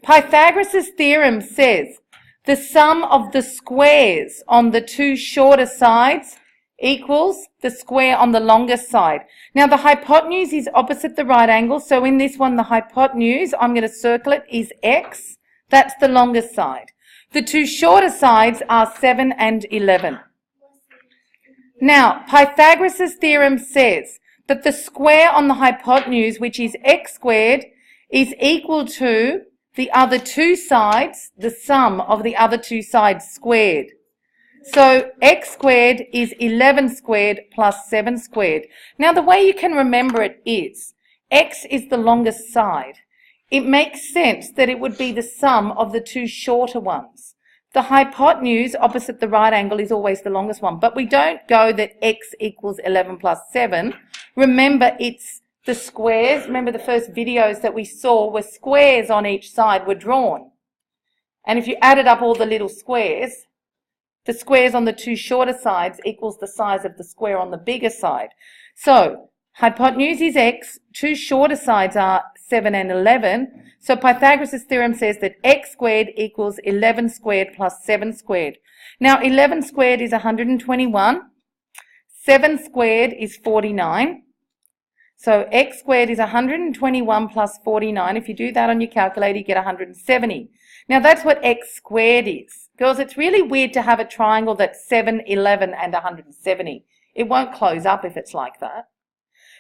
Pythagoras' theorem says the sum of the squares on the two shorter sides equals the square on the longest side. Now the hypotenuse is opposite the right angle, so in this one the hypotenuse, I'm going to circle it, is x. That's the longest side. The two shorter sides are 7 and 11. Now Pythagoras' theorem says that the square on the hypotenuse, which is x squared, is equal to the other two sides, the sum of the other two sides squared. So x squared is 11 squared plus 7 squared. Now the way you can remember it is, x is the longest side. It makes sense that it would be the sum of the two shorter ones. The hypotenuse opposite the right angle is always the longest one, but we don't go that x equals 11 plus 7. Remember, it's the squares. Remember the first videos that we saw were squares on each side were drawn. And if you added up all the little squares, the squares on the two shorter sides equals the size of the square on the bigger side. So hypotenuse is x, two shorter sides are 7 and 11. So Pythagoras' theorem says that x squared equals 11 squared plus 7 squared. Now 11 squared is 121. 7 squared is 49. So x squared is 121 plus 49. If you do that on your calculator, you get 170. Now that's what x squared is. Girls, it's really weird to have a triangle that's 7, 11 and 170. It won't close up if it's like that.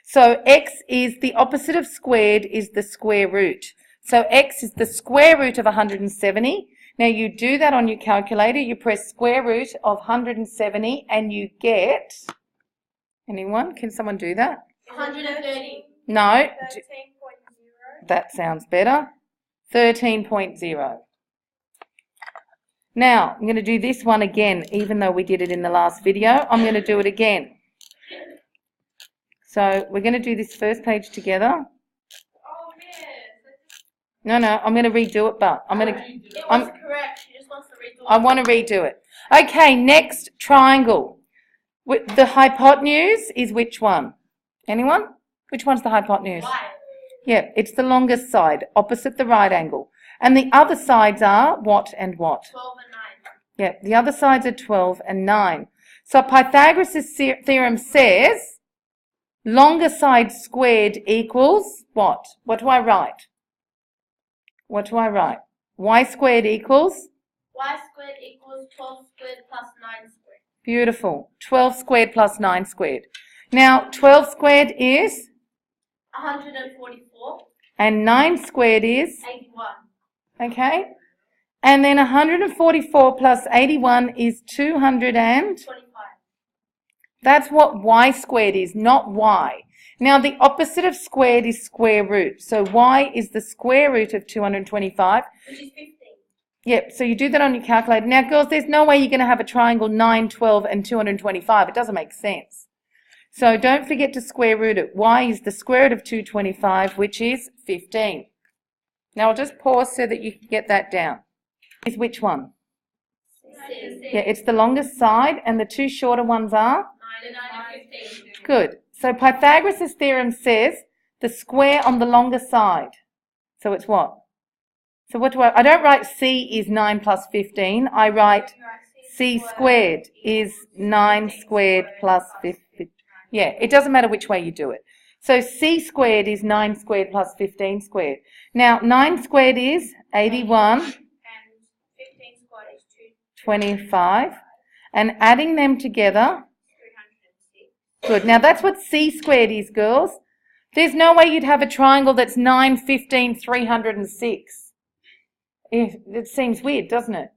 So x is the opposite of squared is the square root. So x is the square root of 170. Now you do that on your calculator. You press square root of 170 and you get, anyone? Can someone do that? 130. No. 13.0. That sounds better. 13.0. Now, I'm going to do this one again, even though we did it in the last video. I'm going to do it again. So, we're going to do this first page together. Oh, man. No, I'm going to redo it, but I'm going to... It was correct. She just wants to redo it. I want to redo it. Okay, next triangle. The hypotenuse is which one? Anyone? Which one's the hypotenuse? Why? Yeah, it's the longest side, opposite the right angle. And the other sides are what and what? 12 and 9. Yeah, the other sides are 12 and 9. So Pythagoras' theorem says longer side squared equals what? What do I write? What do I write? Y squared equals? Y squared equals 12 squared plus 9 squared. Beautiful. 12 squared plus 9 squared. Now, 12 squared is? 144. And 9 squared is? 81. Okay. And then 144 plus 81 is 225. That's what y squared is, not y. Now, the opposite of squared is square root. So y is the square root of 225. Which is 15. Yep, so you do that on your calculator. Now, girls, there's no way you're going to have a triangle 9, 12, and 225. It doesn't make sense. So don't forget to square root it. Y is the square root of 225, which is 15. Now, I'll just pause so that you can get that down. Is which one? 6. Yeah, it's the longest side, and the two shorter ones are? 9 and 15. Good. So Pythagoras' theorem says the square on the longer side. So it's what? So what do I don't write C is 9 plus 15. I write C squared is 9 squared plus 15. Yeah, it doesn't matter which way you do it. So C squared is 9 squared plus 15 squared. Now, 9 squared is 81. And 15 squared is 25. And adding them together. 306. Good. Now, that's what C squared is, girls. There's no way you'd have a triangle that's 9, 15, 306. It seems weird, doesn't it?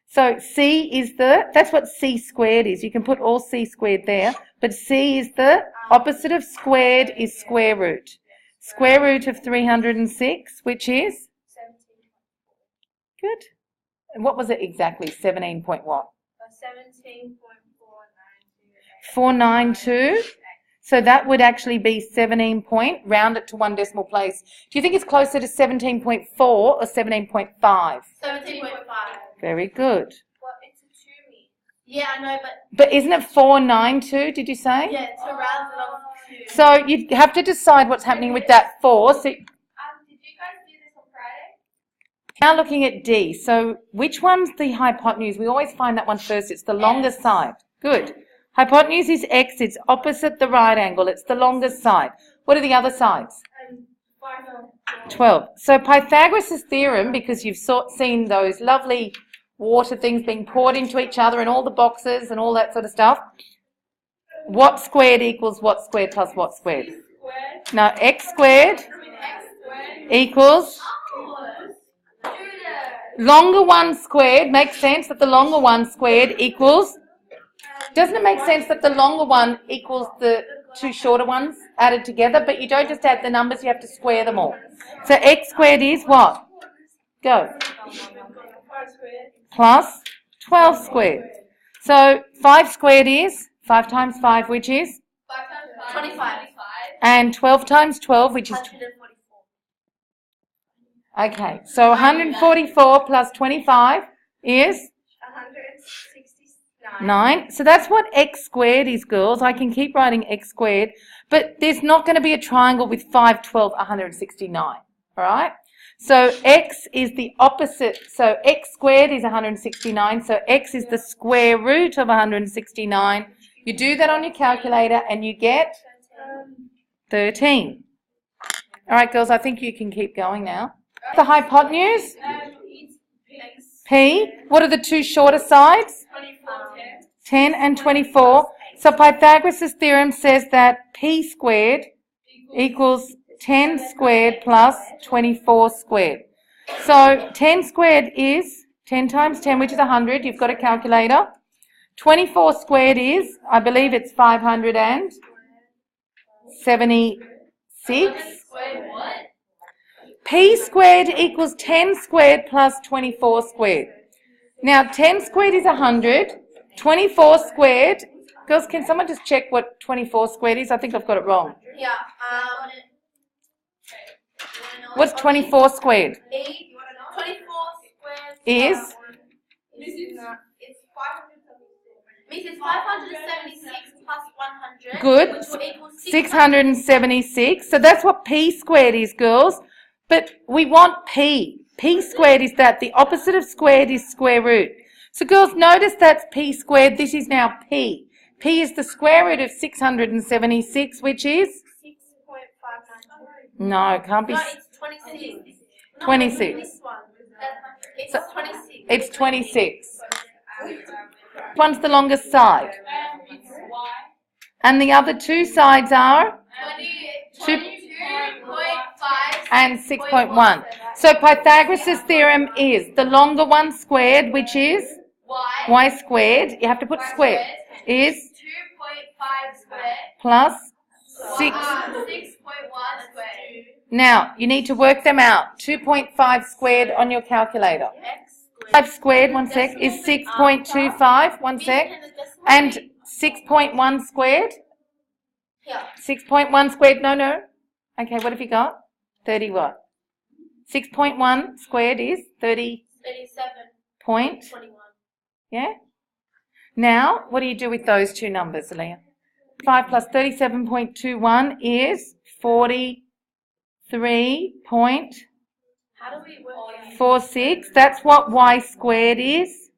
So C is that's what C squared is. You can put all C squared there, but C is the opposite of squared is square root. Square root of 306, which is? 17.4. Good. And what was it exactly? 17 point what? 17.492. 492. So that would actually be 17 point, round it to one decimal place. Do you think it's closer to 17.4 or 17.5? 17.5. Very good. Well, it's a 2 meter. Yeah, I know, but... But isn't it 492, did you say? Yeah, it's a round it off 2. So you have to decide what's happening with that 4. So, Did you guys do this on Friday? Now looking at D. So which one's the hypotenuse? We always find that one first. It's the longest side. Good. Hypotenuse is X. It's opposite the right angle. It's the longest side. What are the other sides? 12. So Pythagoras' theorem, because you've seen those lovely water things being poured into each other and all the boxes and all that sort of stuff. What squared equals what squared plus what squared? Now X squared equals longer one squared. Makes sense that the longer one squared equals, doesn't it make sense that the longer one equals the two shorter ones added together? But you don't just add the numbers, you have to square them all. So X squared is what? Go. Plus 12 squared. So 5 squared is 5 times 5, which is 25. And 12 times 12, which is 144. Okay, so 144 plus 25 is 9. So that's what X squared is, girls. I can keep writing X squared, but there's not going to be a triangle with 5, 12, 169. All right? So X is the opposite. So X squared is 169. So X is the square root of 169. You do that on your calculator and you get 13. All right, girls, I think you can keep going now. The hypotenuse? P. What are the two shorter sides? 10 and 24. So Pythagoras' theorem says that P squared equals 10 squared plus 24 squared. So 10 squared is 10 times 10, which is 100. You've got a calculator. 24 squared is, I believe it's 576. P squared equals 10 squared plus 24 squared. Now 10 squared is 100. 24 squared, girls, can someone just check what 24 squared is? I think I've got it wrong. Yeah. What's 24 squared? 24 squared Is? It's 576 plus 100. Good. Equals 676. So that's what P squared is, girls. But we want P. P squared is that. The opposite of squared is square root. So girls, notice that's P squared. This is now P. P is the square root of 676, which is? 6.592. No, it can't be. No, it's 26. 26. This one. It's So, 26. It's 26. Which one's the longest side? And the other two sides are? 22.5 and 6.1. So Pythagoras' theorem is the longer one squared, which is y squared. You have to put squared. Is 2.5 squared plus 6. 6.1 squared. Now, you need to work them out. 2.5 squared on your calculator. X 5 squared, one sec, is 6.25, one sec. And 6.1 squared? Yeah. 6.1 squared, no. Okay, what have you got? 30 what? 6.1 squared is 30 point. 37.21. Yeah? Now, what do you do with those two numbers, Leah? 5 plus 37.21 is 43.46. How do we work? That's what y squared is.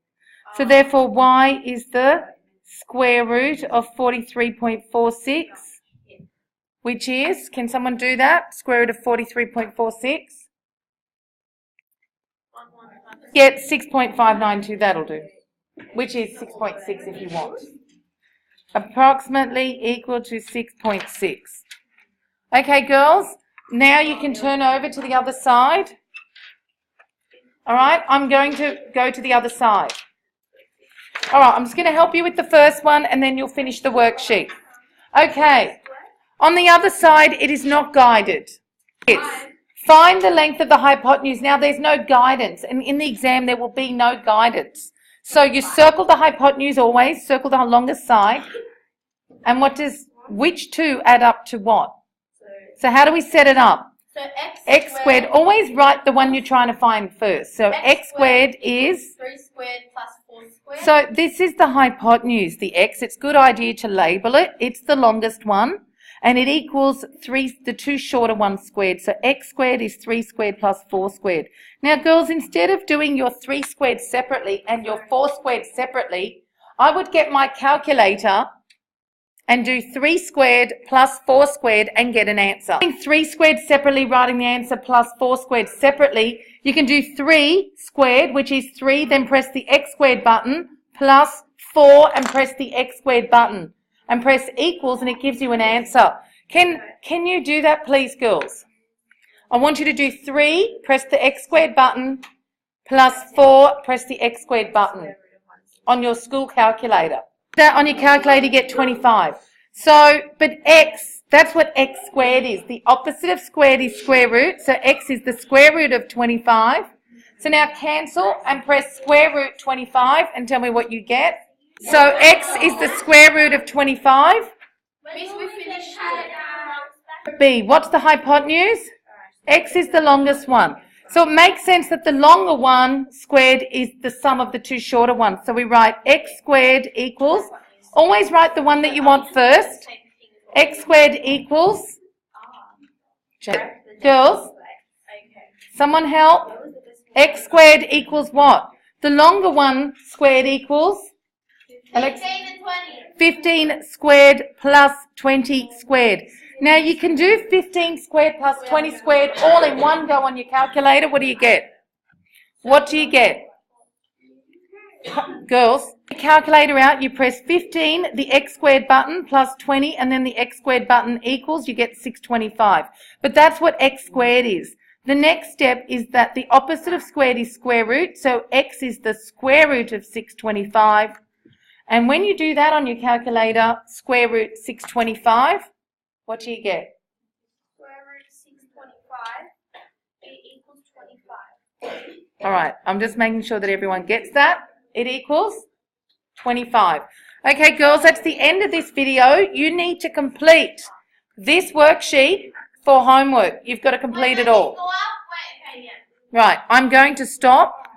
So therefore, y is the square root of 43.46. Which is, can someone do that? Square root of 43.46? Get 6.592, that'll do. Which is 6.6 if you want. Approximately equal to 6.6. Okay, girls, now you can turn over to the other side. All right, I'm going to go to the other side. All right, I'm just going to help you with the first one and then you'll finish the worksheet. Okay. On the other side, it is not guided. It's find the length of the hypotenuse. Now, there's no guidance, and in the exam, there will be no guidance. So you circle the hypotenuse always, circle the longest side, and which two add up to what? So how do we set it up? So X squared, always write the one you're trying to find first. So X squared is? 3 squared plus 4 squared. So this is the hypotenuse, the X. It's a good idea to label it. It's the longest one. and it equals the two shorter ones squared. So x squared is 3 squared plus 4 squared. Now, girls, instead of doing your 3 squared separately and your 4 squared separately, I would get my calculator and do 3 squared plus 4 squared and get an answer. Doing 3 squared separately, writing the answer plus 4 squared separately, you can do 3 squared, which is 3, then press the x squared button, plus 4 and press the x squared button. And press equals and it gives you an answer. Can you do that, please, girls? I want you to do 3, press the x squared button, plus 4, press the x squared button on your school calculator. That on your calculator you get 25. So, but x, that's what x squared is. The opposite of squared is square root, so x is the square root of 25. So now cancel and press square root 25 and tell me what you get. So x is the square root of 25. B, what's the hypotenuse? X is the longest one. So it makes sense that the longer one squared is the sum of the two shorter ones. So we write x squared equals, always write the one that you want first. X squared equals, girls, someone help. X squared equals what? The longer one squared equals? 15 and 20. 15 squared plus 20 squared. Now you can do 15 squared plus 20 squared all in one go on your calculator. What do you get? What do you get? Girls, calculator out, you press 15, the x squared button, plus 20, and then the x squared button equals, you get 625. But that's what x squared is. The next step is that the opposite of squared is square root, so x is the square root of 625. And when you do that on your calculator, square root 625, what do you get? Square root 625, it equals 25. All right, I'm just making sure that everyone gets that. It equals 25. Okay, girls, that's the end of this video. You need to complete this worksheet for homework. You've got to complete it all. Right, I'm going to stop.